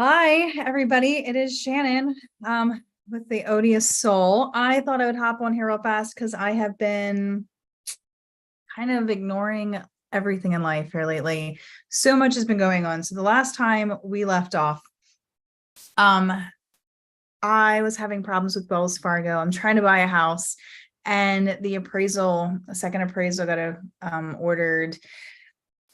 Hi, everybody. It is Shannon with the Odious Soul. I thought I would hop on here real fast because I have been kind of ignoring everything in life here lately. So much has been going on. So the last time we left off, um, I was having problems with Wells Fargo. I'm trying to buy a house, and a second appraisal got ordered.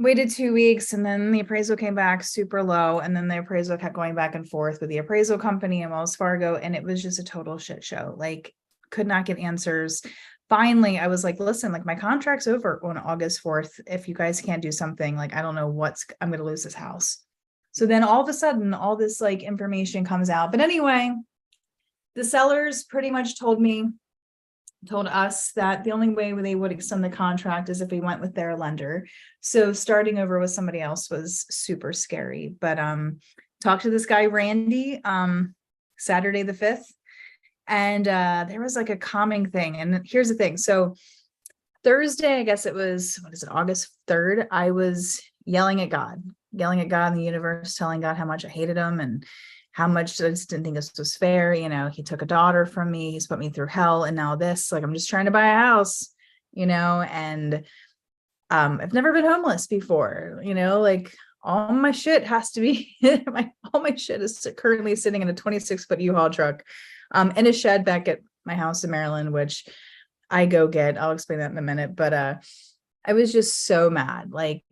Waited 2 weeks, and then the appraisal came back super low, and then the appraisal kept going back and forth with the appraisal company and Wells Fargo, and it was just a total shit show. Like, could not get answers. Finally, I was like, listen, like, my contract's over on August 4th. If you guys can't do something, like, I don't know I'm gonna lose this house. So then all of a sudden, all this like information comes out. But anyway, the sellers pretty much told us that the only way they would extend the contract is if we went with their lender. So starting over with somebody else was super scary. But talked to this guy Randy Saturday the 5th, and there was like a calming thing. And here's the thing. So Thursday, I guess it was, what is it, August 3rd, I was yelling at God in the universe, telling God how much I hated him and how much I just didn't think this was fair. You know, he took a daughter from me, he's put me through hell, and now this, like, I'm just trying to buy a house, and I've never been homeless before, like, all my shit has to be all my shit is currently sitting in a 26-foot U-Haul truck in a shed back at my house in Maryland, which I go get. I'll explain that in a minute. But I was just so mad. Like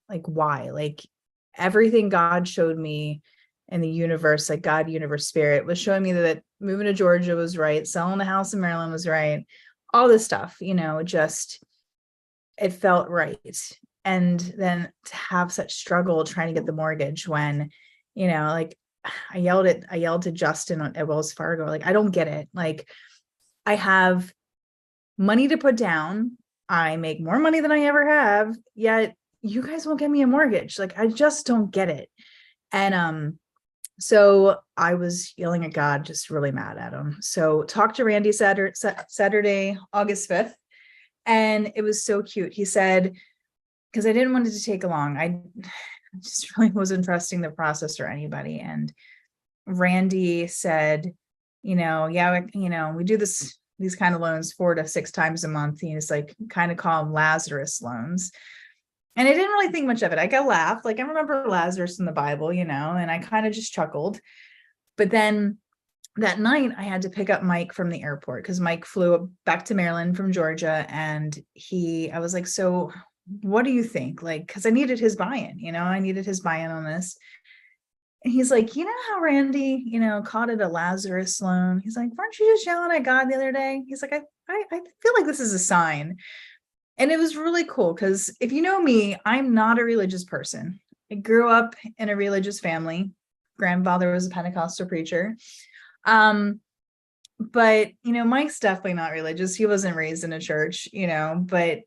why? Like, everything God showed me in the universe, like God, universe, spirit, was showing me that moving to Georgia was right, selling the house in Maryland was right, all this stuff, just, it felt right. And then to have such struggle trying to get the mortgage when, like, I yelled to Justin at Wells Fargo, like, I don't get it. Like, I have money to put down, I make more money than I ever have, yet you guys won't give me a mortgage. Like, I just don't get it. And so I was yelling at God, just really mad at him. So talked to Randy Saturday, August 5th, and it was so cute. He said, because I didn't want it to take long, I just really wasn't trusting the process or anybody. And Randy said, yeah, we do these kind of loans 4 to 6 times a month. He's like, kind of call them Lazarus loans. And I didn't really think much of it. I got laughed. Like, I remember Lazarus in the Bible, and I kind of just chuckled. But then that night I had to pick up Mike from the airport because Mike flew back to Maryland from Georgia. And I was like, so what do you think? Like, because I needed his buy-in, I needed his buy-in on this. And he's like, how Randy, called it a Lazarus loan. He's like, weren't you just yelling at God the other day? He's like, I feel like this is a sign. And it was really cool because if you know me, I'm not a religious person. I grew up in a religious family. Grandfather was a Pentecostal preacher. But, Mike's definitely not religious. He wasn't raised in a church, but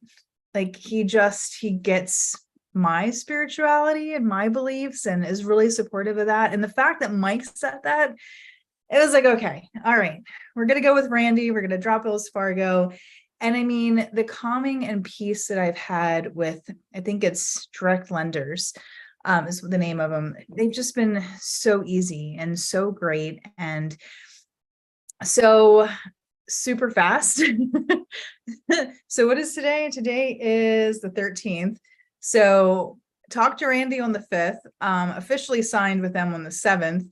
like, he gets my spirituality and my beliefs and is really supportive of that. And the fact that Mike said that, it was like, okay, all right, we're going to go with Randy. We're going to drop Wells Fargo. And I mean, the calming and peace that I've had with, I think it's Direct Lenders, is the name of them. They've just been so easy and so great. And so super fast. So what is today? Today is the 13th. So talked to Randy on the 5th, officially signed with them on the 7th.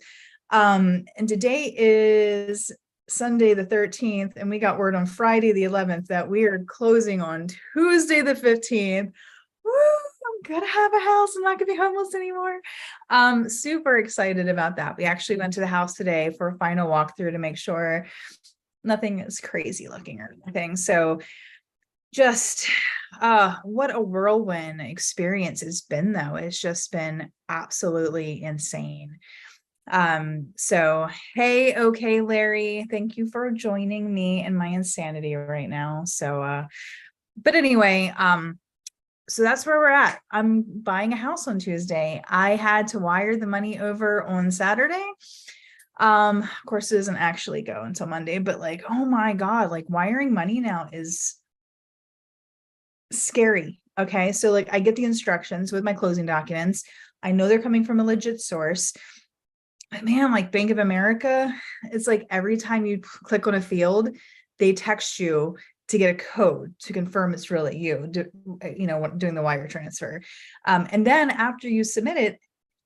And today is Sunday the 13th, and we got word on Friday the 11th that we are closing on Tuesday the 15th. Woo, I'm gonna have a house. I'm not gonna be homeless anymore. Super excited about that. We actually went to the house today for a final walkthrough to make sure nothing is crazy looking or anything. So just what a whirlwind experience it's been, though. It's just been absolutely insane. So hey, okay, Larry, thank you for joining me in my insanity right now. So but anyway, so that's where we're at. I'm buying a house on Tuesday. I had to wire the money over on Saturday. Of course, it doesn't actually go until Monday, but like, oh my God, like, wiring money now is scary. Okay. So like, I get the instructions with my closing documents. I know they're coming from a legit source. But man, like Bank of America, it's like every time you click on a field, they text you to get a code to confirm it's really you, doing the wire transfer. And then after you submit it,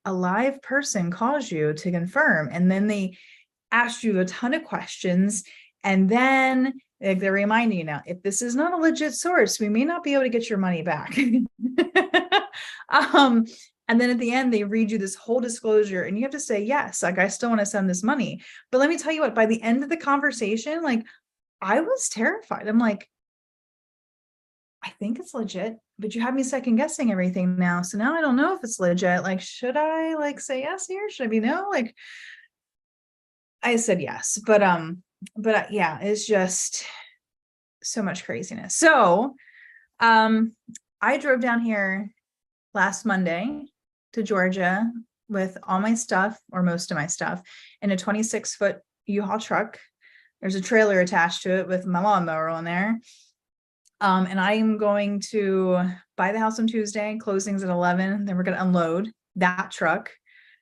a live person calls you to confirm, and then they ask you a ton of questions. And then like, they're reminding you, now, if this is not a legit source, we may not be able to get your money back. um, and then at the end, they read you this whole disclosure, and you have to say, yes, like I still want to send this money. But let me tell you what, by the end of the conversation, like I was terrified. I'm like, I think it's legit, but you have me second guessing everything now. So now I don't know if it's legit. Like, should I like say yes here? Should I be no? Like, I said yes, but yeah, it's just so much craziness. So, I drove down here last Monday to Georgia with all my stuff, or most of my stuff, in a 26-foot U-Haul truck. There's a trailer attached to it with my lawnmower on there. And I'm going to buy the house on Tuesday, closings at 11. Then we're going to unload that truck.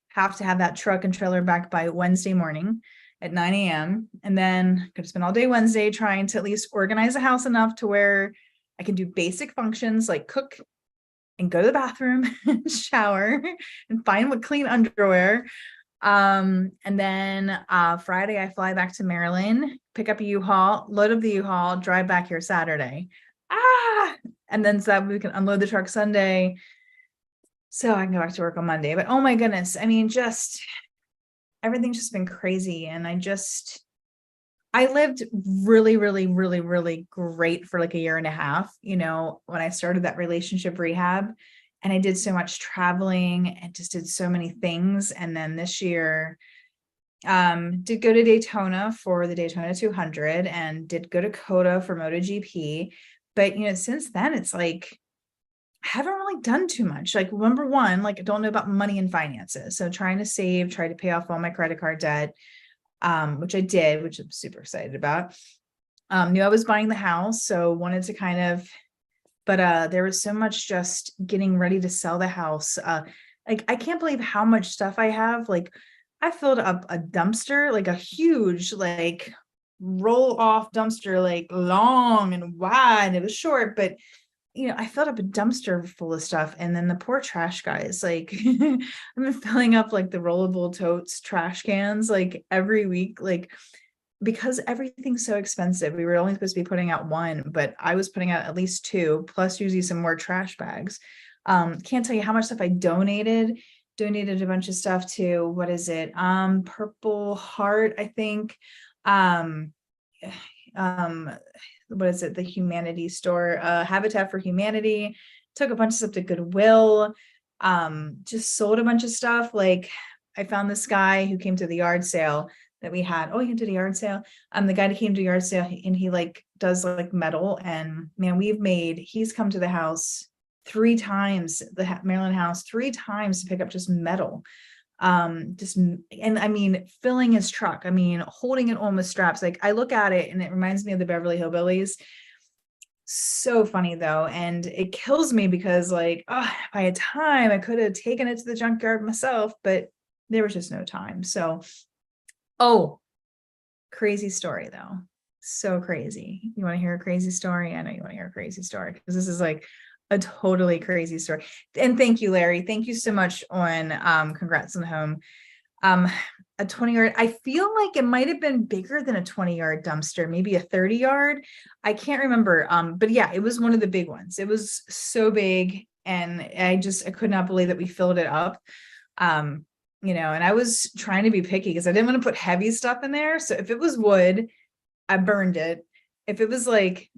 Have to have that truck and trailer back by Wednesday morning at 9 a.m. And then I'm going to spend all day Wednesday trying to at least organize the house enough to where I can do basic functions like cook and go to the bathroom and shower and find what clean underwear. And then Friday I fly back to Maryland, pick up a U-Haul, load up the U-Haul, drive back here Saturday. And then so that we can unload the truck Sunday, so I can go back to work on Monday. But oh my goodness, I mean, just everything's just been crazy. And I lived really, really, really, really great for like a year and a half, when I started that relationship rehab, and I did so much traveling and just did so many things. And then this year, did go to Daytona for the Daytona 200 and did go to COTA for MotoGP. But, since then it's like, I haven't really done too much. Like, number one, like I don't know about money and finances. So trying to save, try to pay off all my credit card debt, which I did, which I'm super excited about. Knew I was buying the house, so wanted to kind of, but there was so much just getting ready to sell the house. Like I can't believe how much stuff I have. Like I filled up a dumpster, like a huge, like roll off dumpster, like long and wide. It was short, but I filled up a dumpster full of stuff. And then the poor trash guys, like I've been filling up like the rollable totes, trash cans, like every week, like because everything's so expensive. We were only supposed to be putting out one, but I was putting out at least two, plus usually some more trash bags. Can't tell you how much stuff I donated a bunch of stuff to, what is it? Purple Heart, I think. What is it? The Humanity Store, Habitat for Humanity, took a bunch of stuff to Goodwill, just sold a bunch of stuff. Like I found this guy who came to the yard sale that we had. Oh, he came to the yard sale. The guy that came to the yard sale, and he like does like metal, and man, he's come to the house 3 times, the Maryland house 3 times to pick up just metal. And I mean, filling his truck, I mean, holding it on with straps. Like I look at it and it reminds me of the Beverly Hillbillies. So funny though. And it kills me because like, if I had time, I could have taken it to the junkyard myself, but there was just no time. So, crazy story though. So crazy. You want to hear a crazy story? I know you want to hear a crazy story because this is like a totally crazy story. And thank you, Larry. Thank you so much on congrats on the home. A 20-yard, I feel like it might have been bigger than a 20-yard dumpster, maybe a 30-yard. I can't remember. But yeah, it was one of the big ones. It was so big, and I could not believe that we filled it up. And I was trying to be picky because I didn't want to put heavy stuff in there. So if it was wood, I burned it. If it was like,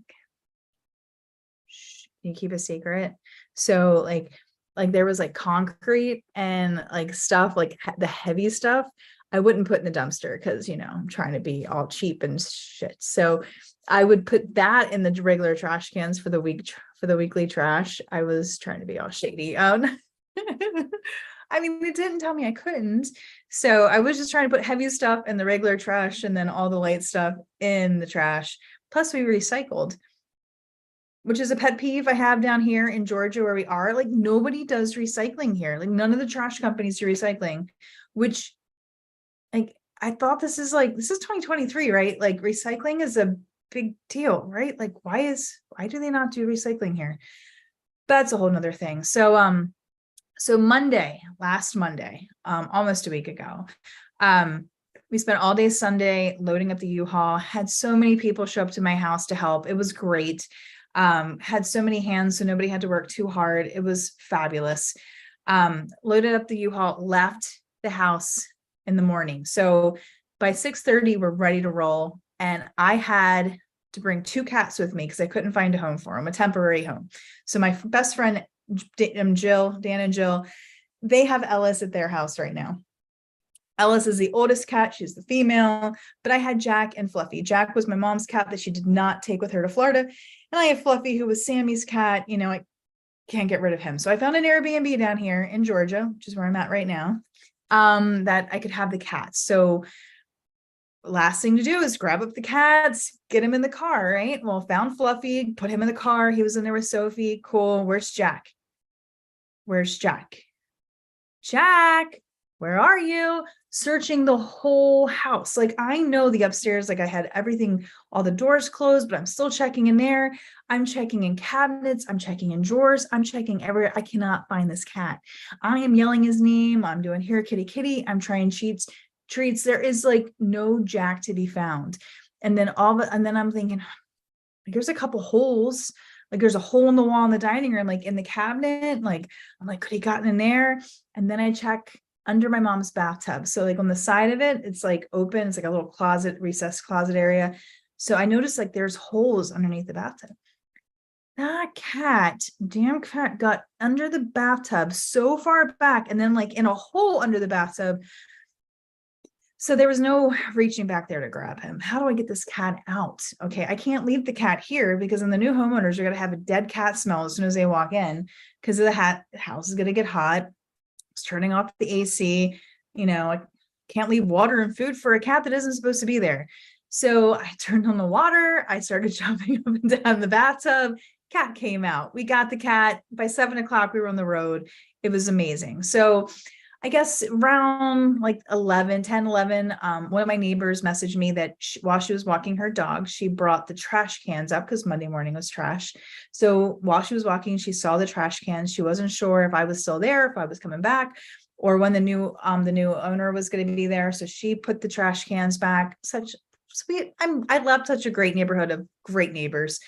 you keep a secret. So like there was like concrete and like stuff, like the heavy stuff, I wouldn't put in the dumpster because, I'm trying to be all cheap and shit. So I would put that in the regular trash cans for the weekly trash. I was trying to be all shady. I mean, it didn't tell me I couldn't. So I was just trying to put heavy stuff in the regular trash and then all the light stuff in the trash. Plus we recycled, which is a pet peeve I have down here in Georgia where we are. Like nobody does recycling here. Like none of the trash companies do recycling, which like, I thought this is 2023, right? Like recycling is a big deal, right? Like, why do they not do recycling here? That's a whole nother thing. So last Monday, almost a week ago, we spent all day Sunday loading up the U-Haul, had so many people show up to my house to help. It was great. Had so many hands, so nobody had to work too hard. It was fabulous. Loaded up the U-Haul, left the house in the morning. So by 6:30, we're ready to roll. And I had to bring 2 cats with me because I couldn't find a home for them, a temporary home. So my best friend, Dan and Jill, they have Ellis at their house right now. Ellis is the oldest cat. She's the female, but I had Jack and Fluffy. Jack was my mom's cat that she did not take with her to Florida. And I have Fluffy, who was Sammy's cat. I can't get rid of him. So I found an Airbnb down here in Georgia, which is where I'm at right now, that I could have the cats. So last thing to do is grab up the cats, get him in the car, right? Well, found Fluffy, put him in the car. He was in there with Sophie. Cool. Where's Jack? Jack, where are you? Searching the whole house. Like, I know the upstairs, like I had everything, all the doors closed, but I'm still checking in there. I'm checking in cabinets. I'm checking in drawers. I'm checking everywhere. I cannot find this cat. I am yelling his name. I'm doing here, kitty, kitty. I'm trying treats. There is like no Jack to be found. And then I'm thinking, there's a couple holes. Like there's a hole in the wall in the dining room, like in the cabinet. Like, I'm like, could he gotten in there? And then I check under my mom's bathtub. So like on the side of it, it's like open. It's like a little closet, recessed closet area. So I noticed like there's holes underneath the bathtub. That damn cat got under the bathtub so far back and then like in a hole under the bathtub. So there was no reaching back there to grab him. How do I get this cat out? Okay, I can't leave the cat here because then the new homeowners are going to have a dead cat smell as soon as they walk in because the house is going to get hot. It's turning off the AC. I can't leave water and food for a cat that isn't supposed to be there. So I turned on the water. I started jumping up and down the bathtub. Cat came out. We got the cat. By 7:00, we were on the road. It was amazing. So I guess around like 11, one of my neighbors messaged me that while she was walking her dog, she brought the trash cans up because Monday morning was trash. So while she was walking, she saw the trash cans. She wasn't sure if I was still there, if I was coming back, or when the new owner was going to be there. So she put the trash cans back. Such sweet. I love such a great neighborhood of great neighbors.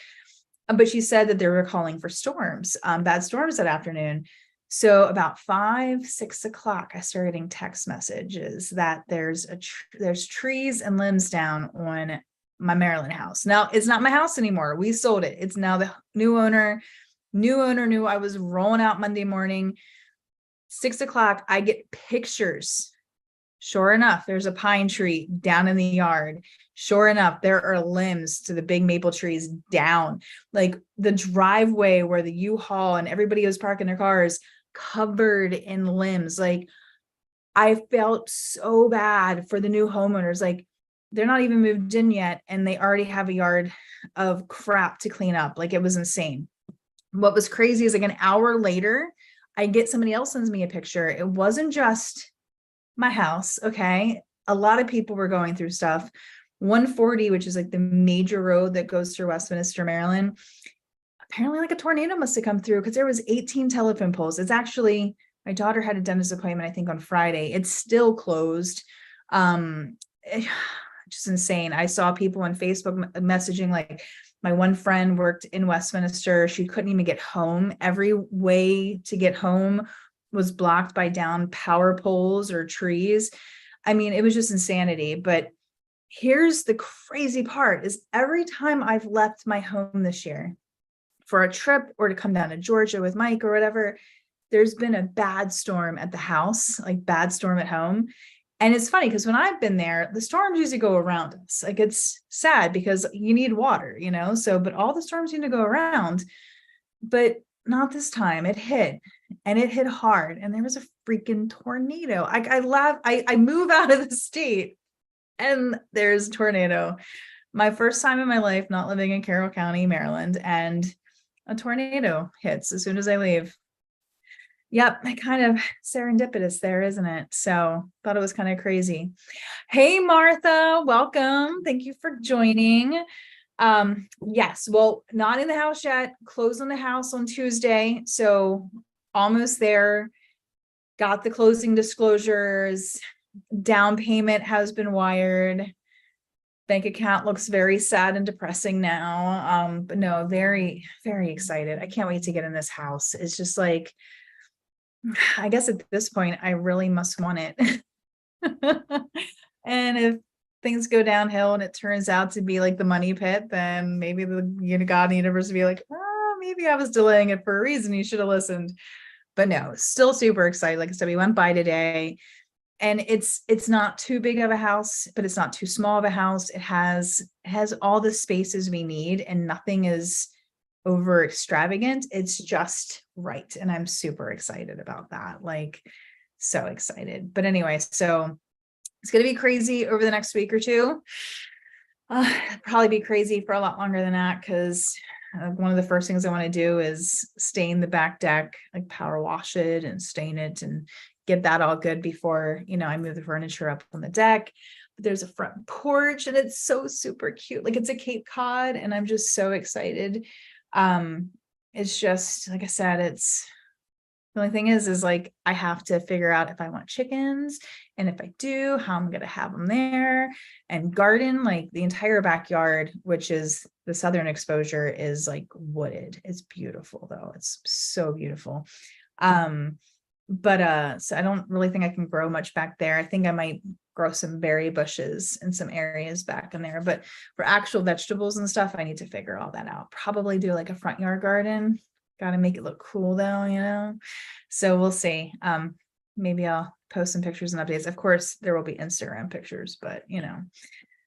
But she said that they were calling for storms, bad storms that afternoon. So about 6 o'clock, I started getting text messages that there's trees and limbs down on my Maryland house. Now it's not my house anymore. We sold it. It's now the new owner. New owner knew I was rolling out Monday morning. 6 o'clock, I get pictures. Sure enough, there's a pine tree down in the yard. Sure enough, there are limbs to the big maple trees down. Like the driveway where the U-Haul and everybody was parking their cars covered in limbs. Like, I felt so bad for the new homeowners. Like, they're not even moved in yet and they already have a yard of crap to clean up. Like, it was insane. What was crazy is like an hour later, somebody else sends me a picture. It wasn't just my house. Okay. A lot of people were going through stuff. 140, which is like the major road that goes through Westminster, Maryland. Apparently like a tornado must have come through because there was 18 telephone poles. It's actually, my daughter had a dentist appointment, I think on Friday. It's still closed. Just insane. I saw people on Facebook messaging, like my one friend worked in Westminster. She couldn't even get home. Every way to get home was blocked by down power poles or trees. I mean, it was just insanity. But here's the crazy part is every time I've left my home this year for a trip or to come down to Georgia with Mike or whatever, there's been a bad storm at the house, like bad storm at home. And it's funny because when I've been there, the storms usually go around us. Like, it's sad because you need water, but all the storms need to go around, but not this time. It hit hard. And there was a freaking tornado. I laugh. I move out of the state and there's a tornado. My first time in my life not living in Carroll County, Maryland, and a tornado hits as soon as I leave. Yep, kind of serendipitous there, isn't it? So thought it was kind of crazy. Hey, Martha, welcome. Thank you for joining. Yes, well, not in the house yet. Close on the house on Tuesday. So almost there. Got the closing disclosures. Down payment has been wired. Bank account looks very sad and depressing now. But no, very, very excited. I can't wait to get in this house. It's just like, I guess at this point, I really must want it. And if things go downhill and it turns out to be like the money pit, then maybe the God and the universe will be like, oh, maybe I was delaying it for a reason. You should have listened. But no, still super excited. Like I said, we went by today, and it's not too big of a house, but it's not too small of a house. It has all the spaces we need, and nothing is over extravagant. It's just right. And I'm super excited about that. Like, so excited. But anyway, so it's going to be crazy over the next week or two. Probably be crazy for a lot longer than that, because one of the first things I want to do is stain the back deck, like power wash it and stain it and get that all good before, I move the furniture up on the deck. But there's a front porch and it's so super cute. Like, it's a Cape Cod, and I'm just so excited. It's just, like I said, the only thing is like, I have to figure out if I want chickens, and if I do, how I'm going to have them there, and garden. Like, the entire backyard, which is the southern exposure, is like wooded. It's beautiful though. It's so beautiful. But so I don't really think I can grow much back there. I think I might grow some berry bushes in some areas back in there, but for actual vegetables and stuff, I need to figure all that out. Probably do like a front yard garden. Got to make it look cool though, so we'll see. Maybe I'll post some pictures and updates. Of course, there will be Instagram pictures, but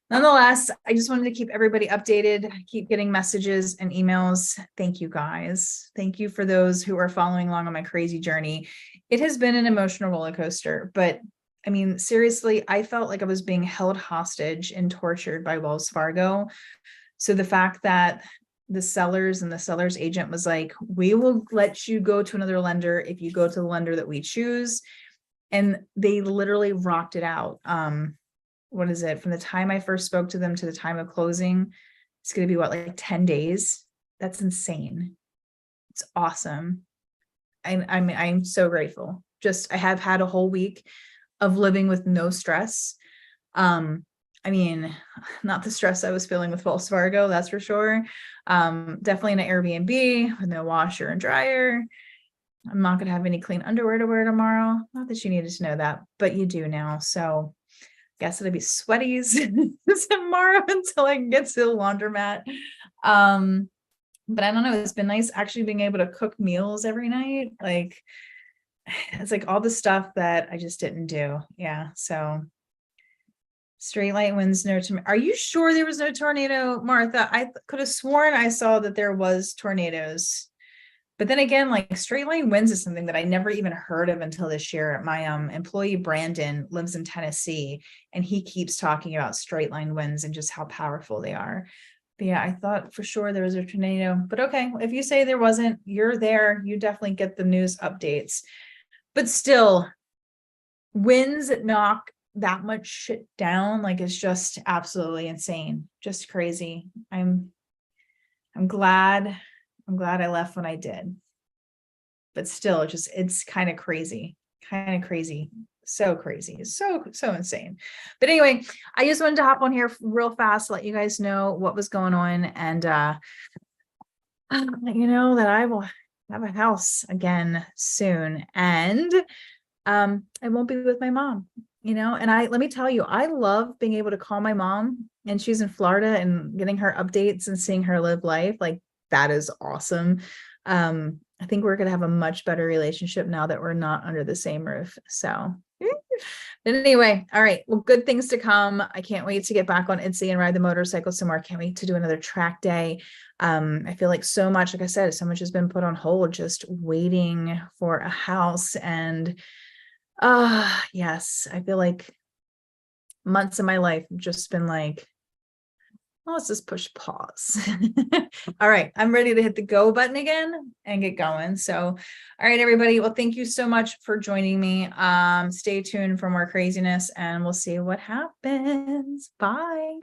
nonetheless, I just wanted to keep everybody updated. I keep getting messages and emails. Thank you guys. Thank you for those who are following along on my crazy journey. It has been an emotional roller coaster, but I mean, seriously, I felt like I was being held hostage and tortured by Wells Fargo. So the fact that the sellers and the seller's agent was like, we will let you go to another lender if you go to the lender that we choose. And they literally rocked it out. What is it? From the time I first spoke to them to the time of closing, it's going to be like 10 days. That's insane. It's awesome. I'm so grateful. Just, I have had a whole week of living with no stress. I mean, not the stress I was feeling with Wells Fargo, that's for sure. Definitely in an Airbnb with no washer and dryer. I'm not going to have any clean underwear to wear tomorrow. Not that you needed to know that, but you do now. So guess it'll be sweaties tomorrow until I can get to the laundromat. But I don't know. It's been nice actually being able to cook meals every night. Like, it's like all the stuff that I just didn't do. Yeah. So straight light winds, no tornado. Are you sure there was no tornado, Martha? I could have sworn I saw that there was tornadoes. But then again, like, straight line winds is something that I never even heard of until this year. My employee Brandon lives in Tennessee, and he keeps talking about straight line winds and just how powerful they are. But yeah, I thought for sure there was a tornado. But okay, if you say there wasn't, you're there. You definitely get the news updates. But still, winds that knock that much shit down, like, it's just absolutely insane. Just crazy. I'm glad I left when I did. But still, it's kind of crazy. So crazy. So insane. But anyway, I just wanted to hop on here real fast to let you guys know what was going on, and that I will have a house again soon, and I won't be with my mom, and let me tell you, I love being able to call my mom, and she's in Florida, and getting her updates and seeing her live life. Like, that is awesome. I think we're going to have a much better relationship now that we're not under the same roof. So, but anyway, all right. Well, good things to come. I can't wait to get back on Etsy and ride the motorcycle some more. I can't wait to do another track day. I feel like so much, like I said, so much has been put on hold, just waiting for a house. And yes, I feel like months of my life have just been like, let's just push pause. All right, I'm ready to hit the go button again and get going. So, all right, everybody. Well, thank you so much for joining me. Stay tuned for more craziness and we'll see what happens. Bye.